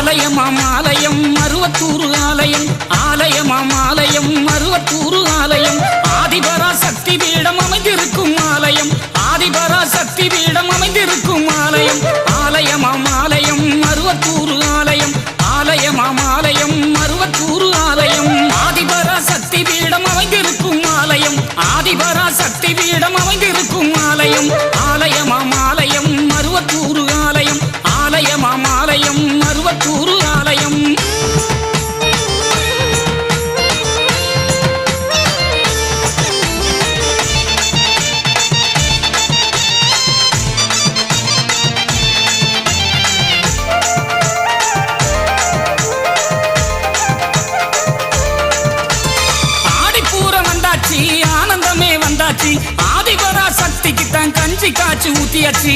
ஆலயமாம் ஆலயம் மருவத்தூர் ஆலயம், ஆலயமாம் ஆலயம் மருவத்தூர் ஆலயம், ஆதிபரா சக்தி பீடம் அமைந்திருக்கும் ஆலயம், ஆதிபரா சக்தி பீடம் அமைந்திருக்கும் ஆலயம், ஆலயமாம் ஆலயம் மருவத்தூர் ஆலயம், ஆலயமாம் ஆலயம் மருவத்தூர் ஆலயம், ஆதிபரா சக்தி பீடம் அமைந்திருக்கும் ஆலயம், ஆதிபரா சக்தி பீடம் அமைந்திருக்கும் ஆலயம், ஆலயமாம் ஆலயம் மருவத்தூர் ஆலயம், ஆலயமாம் ஆலயம் மருவத்தூர் ஆலயம். ஆனந்தமே வந்தாச்சு, ஆதிபரா சக்திக்கு தான் கஞ்சி காய்ச்சி ஊத்தியாச்சு.